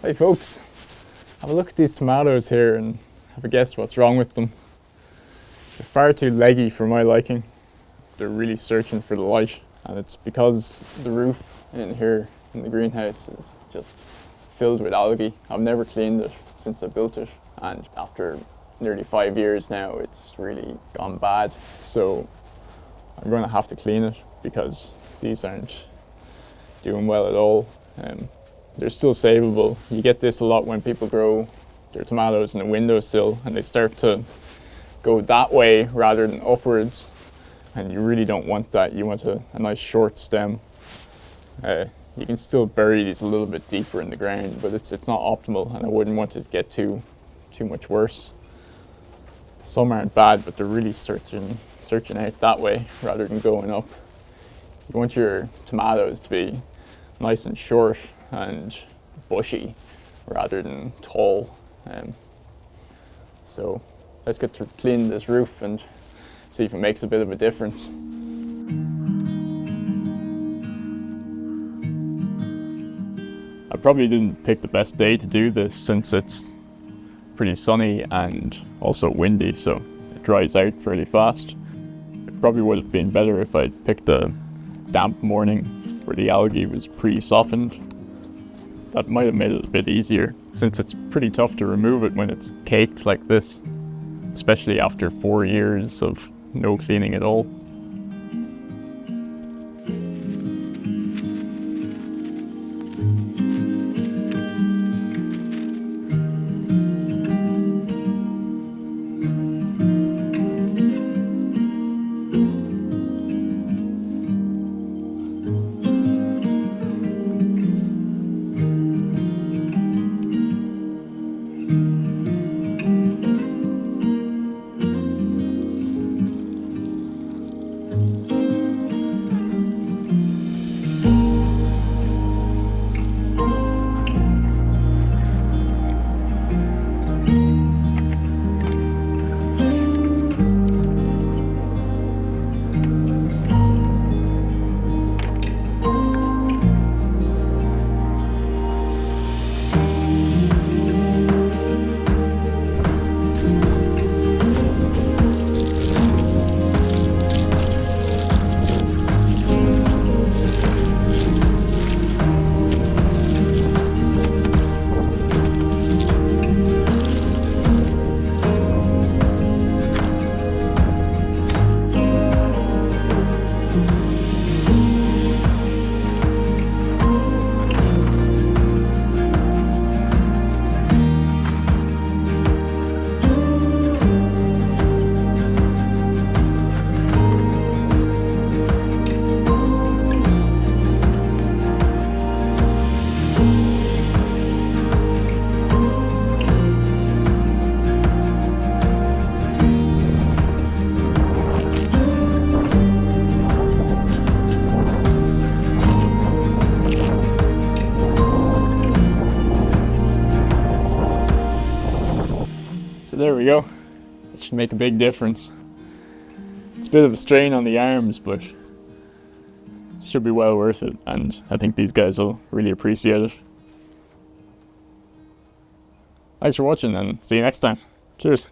Hey folks, have a look at these tomatoes here and have a guess what's wrong with them. They're far too leggy for my liking. They're really searching for the light, and it's because the roof in here in the greenhouse is just filled with algae. I've never cleaned it since I built it, and after nearly 5 years now it's really gone bad. So I'm going to have to clean it because these aren't doing well at all. They're still savable. You get this a lot when people grow their tomatoes in a windowsill and they start to go that way rather than upwards, and you really don't want that. You want a nice short stem. You can still bury these a little bit deeper in the ground, but it's not optimal, and I wouldn't want it to get too much worse. Some aren't bad, but they're really searching out that way rather than going up. You want your tomatoes to be nice and short and bushy rather than tall. So let's get to clean this roof and see if it makes a bit of a difference. I probably didn't pick the best day to do this since it's pretty sunny and also windy, so it dries out fairly fast. It probably would have been better if I'd picked a damp morning where the algae was pre-softened. That might have made it a bit easier, since it's pretty tough to remove it when it's caked like this, especially after 4 years of no cleaning at all. So there we go. This should make a big difference. It's a bit of a strain on the arms, but it should be well worth it, and I think these guys will really appreciate it. Thanks for watching, and see you next time. Cheers.